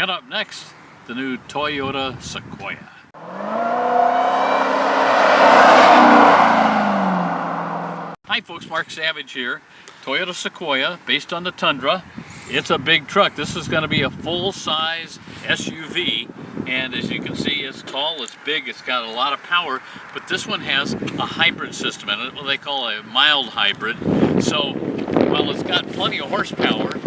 Coming up next, the new Toyota Sequoia. Hi folks, Mark Savage here. Toyota Sequoia, based on the Tundra. It's a big truck. This is going to be a full-size SUV, and as you can see, it's tall, it's big, it's got a lot of power, but this one has a hybrid system in it, what they call a mild hybrid. So, while it's got plenty of horsepower,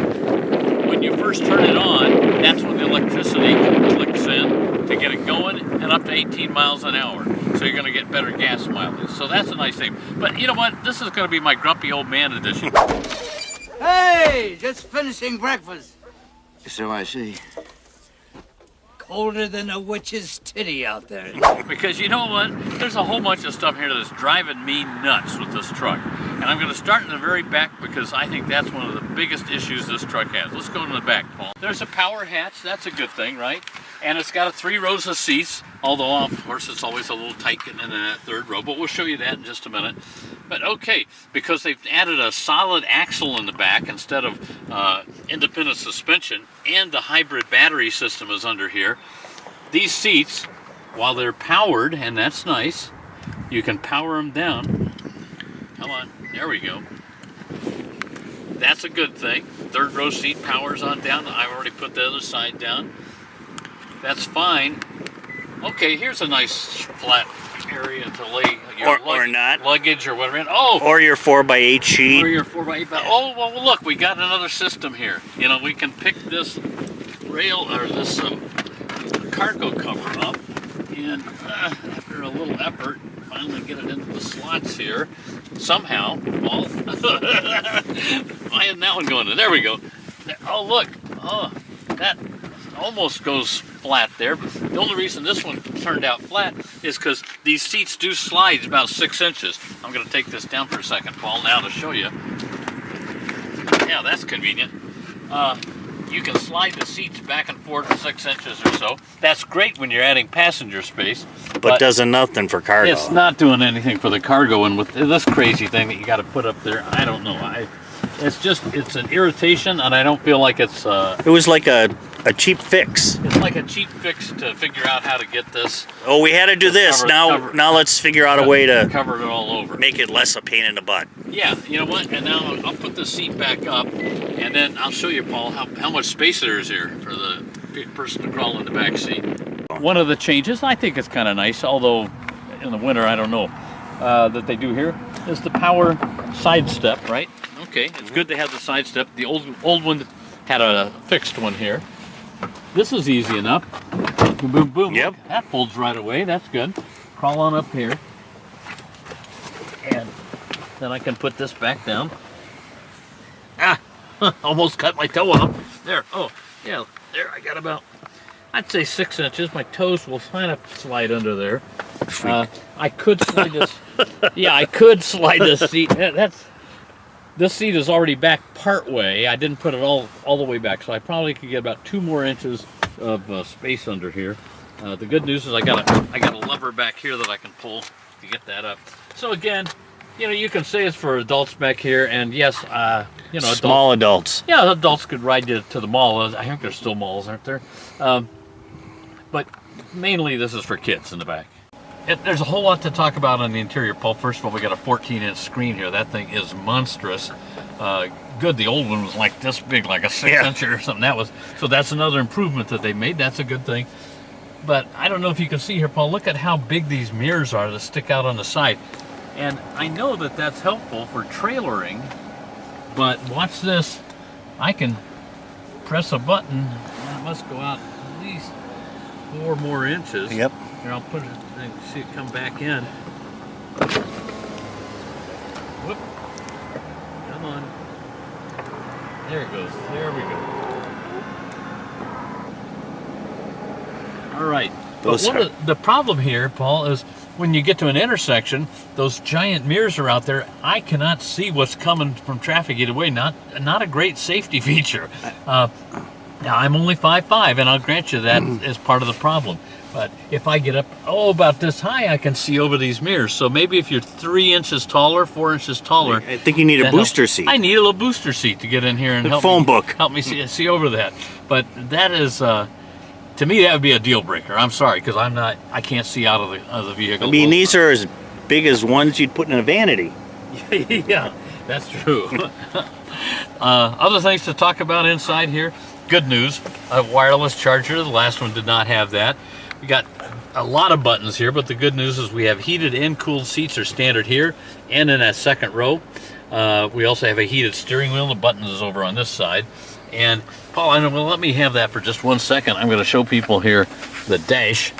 when you first turn it on, that's when the electricity clicks in to get it going, and up to 18 miles an hour. So you're going to get better gas mileage. So that's a nice thing. But you know what? This is going to be my grumpy old man edition. Hey, just finishing breakfast. So I see. Colder than a witch's titty out there. Because you know what? There's a whole bunch of stuff here that's driving me nuts with this truck. And I'm going to start in the very back because I think that's one of the biggest issues this truck has. Let's go to the back, Paul. There's a power hatch. That's a good thing, right? And it's got 3 rows of seats, although of course it's always a little tight getting into that 3rd row, but we'll show you that in just a minute. But okay, because they've added a solid axle in the back instead of independent suspension, and the hybrid battery system is under here. These seats, while they're powered, and that's nice, you can power them down. Come on, there we go. That's a good thing. 3rd row seat powers on down. I've already put the other side down. That's fine. Okay, here's a nice flat area to lay your luggage or whatever. Oh, or your 4x8 sheet. Or your 4x8. Oh, well, look, we got another system here. You know, we can pick this rail or this cargo cover up, and after a little effort, finally get it into the slots here. Somehow, Paul. Why isn't that one going in? There we go. Oh, look. Oh, that almost goes flat there. The only reason this one turned out flat is because these seats do slide about 6 inches. I'm going to take this down for a second, Paul, now to show you. Yeah, that's convenient. You can slide the seats back and forth 6 inches or so. That's great when you're adding passenger space. But doesn't nothing for cargo. It's not doing anything for the cargo, and with this crazy thing that you got to put up there, I don't know. It's an irritation, and I don't feel like it's... It was like a cheap fix. It's like a cheap fix to figure out how to get this. Oh, we had to do this. Now let's figure out a way to cover it all over. Make it less a pain in the butt. Yeah, you know what? And now I'll put the seat back up, and then I'll show you, Paul, how much space there is here for the person to crawl in the back seat. One of the changes, I think it's kind of nice, although in the winter I don't know, that they do here, is the power side step, right? Okay, it's good to have the side step. The old one had a fixed one here. This is easy enough. Boom, boom, boom. Yep. Look, that folds right away. That's good. Crawl on up here. And then I can put this back down. Ah, almost cut my toe off. There, oh, yeah, there I got about, I'd say 6 inches. My toes will kind of slide under there. I could slide this. Yeah, I could slide this seat. This seat is already back part way. I didn't put it all the way back, so I probably could get about 2 more inches of space under here. The good news is I got a lever back here that I can pull to get that up. So again, you know, you can say it's for adults back here, and yes, you know, small adults. Yeah, adults could ride you to the mall. I think there's still malls, aren't there? But mainly this is for kids in the back. There's a whole lot to talk about on the interior, Paul. First of all, we got a 14-inch screen here. That thing is monstrous. Good, the old one was like this big, like a 6-incher or something. So that's another improvement that they made. That's a good thing. But I don't know if you can see here, Paul. Look at how big these mirrors are that stick out on the side. And I know that that's helpful for trailering, but watch this. I can press a button, and it must go out at least 4 more inches. Yep. Here, I'll put it, and see it come back in. Whoop. Come on. There it goes. There we go. All right. But the problem here, Paul, is when you get to an intersection, those giant mirrors are out there. I cannot see what's coming from traffic either way. Not a great safety feature. Now, I'm only 5'5", and I'll grant you that is part of the problem. But if I get up, about this high, I can see over these mirrors. So maybe if you're 3 inches taller, 4 inches taller. I think you need a booster seat. I need a little booster seat to get in here and help me see over that. But that is, to me that would be a deal breaker. I'm sorry, because I can't see out of the vehicle. I mean, these are as big as ones you'd put in a vanity. Yeah, that's true. Other things to talk about inside here. Good news, a wireless charger. The last one did not have that. We got a lot of buttons here, but the good news is we have heated and cooled seats are standard here and in that second row. We also have a heated steering wheel. The buttons is over on this side. And Paul, well, let me have that for just 1 second. I'm going to show people here the dash.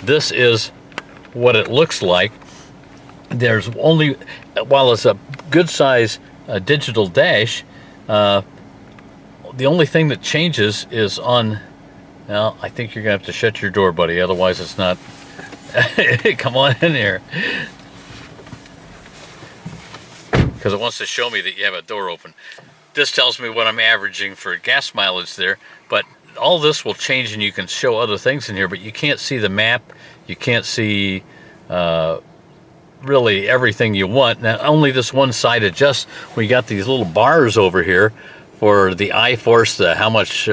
This is what it looks like. There's only, while it's a good size digital dash, the only thing that changes is on, well, I think you're going to have to shut your door, buddy, otherwise it's not, come on in here. Because it wants to show me that you have a door open. This tells me what I'm averaging for gas mileage there, but all this will change and you can show other things in here, but you can't see the map, you can't see really everything you want. Now, only this one side adjusts. We got these little bars over here for the I-force, how much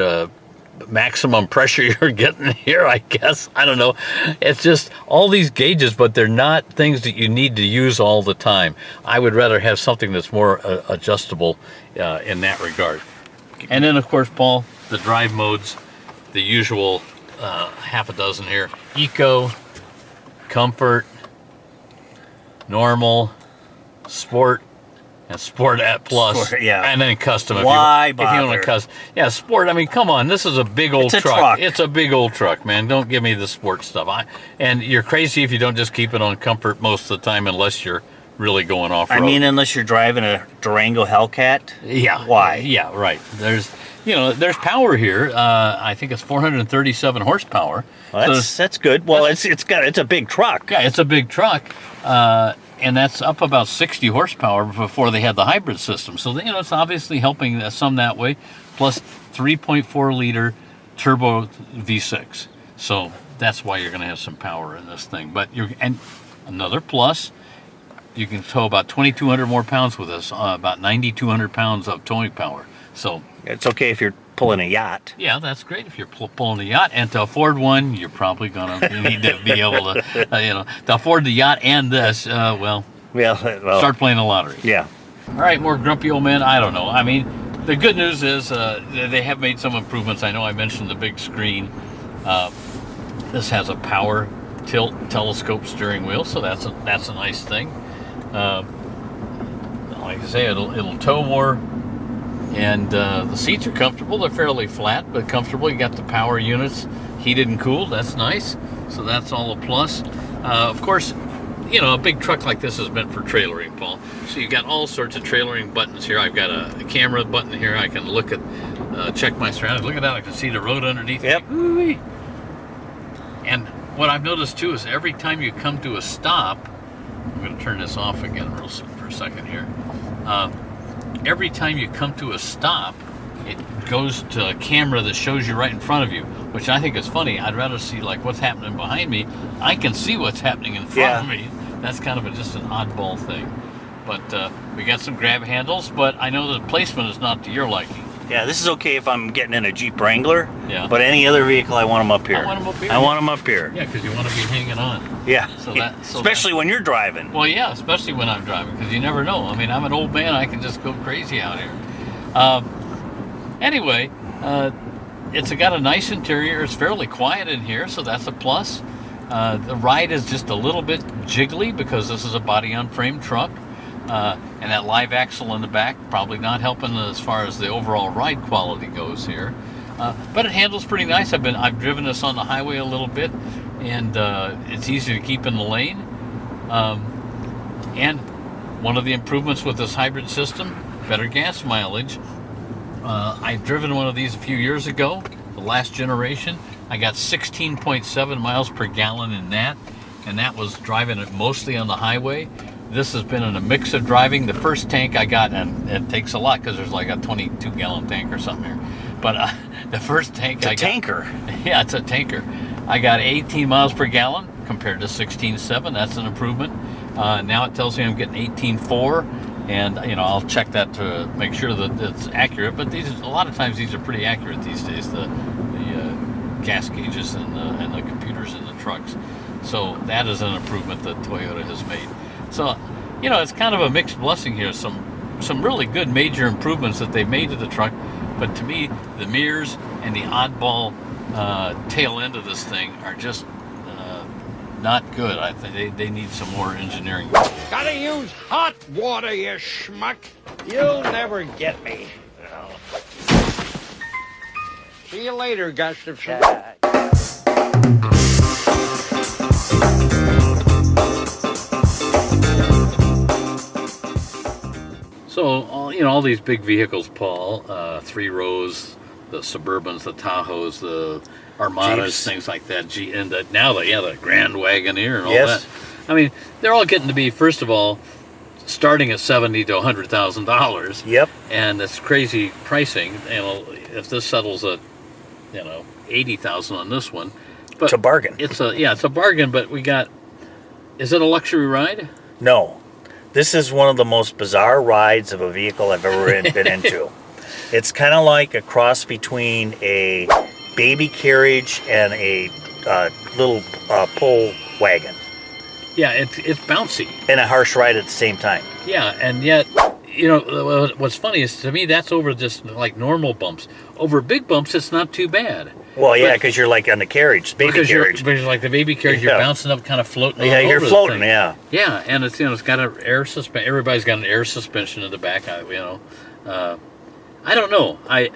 maximum pressure you're getting here, I guess. I don't know. It's just all these gauges, but they're not things that you need to use all the time. I would rather have something that's more adjustable in that regard. And then, of course, Paul, the drive modes, the usual half a dozen here. Eco, Comfort, Normal, Sport, and Sport at Plus, Sport, yeah. And then Custom. Why bother? If you want to custom, yeah, Sport. I mean, come on, this is a big old truck. It's a big old truck, man. Don't give me the sport stuff. And you're crazy if you don't just keep it on Comfort most of the time, unless you're really going off road. I mean, unless you're driving a Durango Hellcat. Yeah. Why? Yeah, right. There's power here. I think it's 437 horsepower. Well, that's good. Well, it's a big truck. Yeah, it's a big truck. And that's up about 60 horsepower before they had the hybrid system. So, it's obviously helping some that way. Plus 3.4 liter turbo V6. So that's why you're going to have some power in this thing. And another plus, you can tow about 2,200 more pounds with this, about 9,200 pounds of towing power. So it's okay if you're pulling a yacht. Yeah, that's great if you're pulling a yacht. And to afford one, you're probably going to need to be able to, to afford the yacht and this, well, start playing the lottery. Yeah. All right, more grumpy old man. I don't know. I mean, the good news is they have made some improvements. I know I mentioned the big screen. This has a power tilt telescope steering wheel, so that's a nice thing. Like I say, it'll tow more. And the seats are comfortable. They're fairly flat, but comfortable. You got the power units, heated and cooled. That's nice. So that's all a plus. Of course, a big truck like this is meant for trailering, Paul. So you got all sorts of trailering buttons here. I've got a camera button here. I can look at, check my surroundings. Look at that. I can see the road underneath. Yep. Me. And what I've noticed too is every time you come to a stop, I'm going to turn this off again for a second here. Every time you come to a stop, it goes to a camera that shows you right in front of you, which I think is funny. I'd rather see like what's happening behind me. I can see what's happening in front of me. That's kind of just an oddball thing. But we got some grab handles, but I know the placement is not to your liking. Yeah, this is okay if I'm getting in a Jeep Wrangler. Yeah. But any other vehicle, I want them up here. I want them up here. I want them up here. Yeah, because you want to be hanging on. Yeah. Especially when you're driving. Well, yeah, especially when I'm driving, because you never know. I mean, I'm an old man. I can just go crazy out here. Anyway, it's got a nice interior. It's fairly quiet in here, so that's a plus. The ride is just a little bit jiggly because this is a body-on-frame truck. And that live axle in the back probably not helping as far as the overall ride quality goes here. But it handles pretty nice. I've driven this on the highway a little bit, and it's easy to keep in the lane. And one of the improvements with this hybrid system, better gas mileage. I've driven one of these a few years ago, the last generation. I got 16.7 miles per gallon in that, and that was driving it mostly on the highway. This has been in a mix of driving. The first tank I got, and it takes a lot because there's like a 22-gallon tank or something here. But the first tank it's a tanker. Yeah, it's a tanker. I got 18 miles per gallon compared to 16.7. That's an improvement. Now it tells me I'm getting 18.4, and I'll check that to make sure that it's accurate. But a lot of times these are pretty accurate these days. The gas gauges and the computers in the trucks. So that is an improvement that Toyota has made. So, you know, it's kind of a mixed blessing here. Some really good major improvements that they've made to the truck, but to me, the mirrors and the oddball tail end of this thing are just not good. I think they need some more engineering. Gotta use hot water, you schmuck. You'll never get me. See you later, Gustafson. So, all these big vehicles, Paul, 3 rows, the Suburbans, the Tahoes, the Armadas, Jeeps. things like that, and the Grand Wagoneer and all Yes. that. I mean, they're all getting to be, first of all, starting at $70,000 to $100,000. Yep. And it's crazy pricing. If this settles at, $80,000 on this one, but It's a bargain. It's a bargain. But is it a luxury ride? No. This is one of the most bizarre rides of a vehicle I've ever been into. It's kind of like a cross between a baby carriage and a little pull wagon. Yeah, it's bouncy. And a harsh ride at the same time. Yeah, and yet, what's funny is, to me, that's over just like normal bumps. Over big bumps, it's not too bad. Well, yeah, because you're like on the carriage, baby carriage. Because like the baby carriage, you're bouncing up, kind of floating. Yeah, all you're over floating. the thing. Yeah. Yeah, and it's got an air suspension. Everybody's got an air suspension in the back. I don't know. I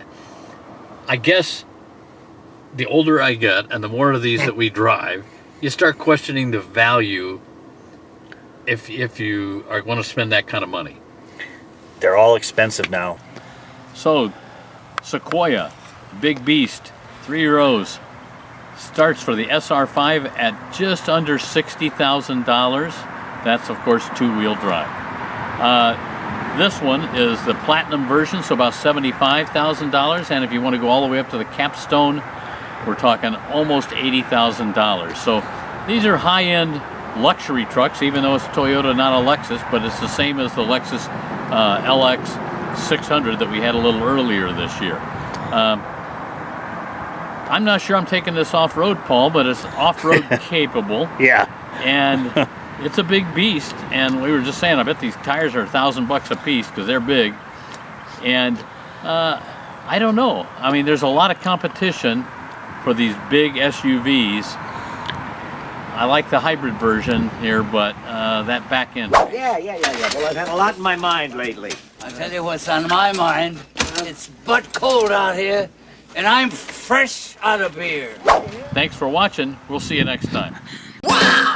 guess the older I get, and the more of these that we drive, you start questioning the value. If you are going to spend that kind of money. They're all expensive now. So, Sequoia, big beast, 3 rows, starts for the SR5 at just under $60,000. That's, of course, 2-wheel drive. This one is the platinum version, so about $75,000. And if you want to go all the way up to the capstone, we're talking almost $80,000. So these are high-end luxury trucks, even though it's Toyota, not a Lexus, but it's the same as the Lexus LX 600 that we had a little earlier this year. I'm not sure I'm taking this off-road, Paul, but it's off-road capable. Yeah. And it's a big beast. And we were just saying, I bet these tires are $1,000 a piece because they're big. And I don't know. I mean, there's a lot of competition for these big SUVs. I like the hybrid version here, but that back end. Yeah. Well, I've had a lot in my mind lately. I'll tell you what's on my mind. It's butt cold out here, and I'm fresh out of beer. Thanks for watching. We'll see you next time. Wow!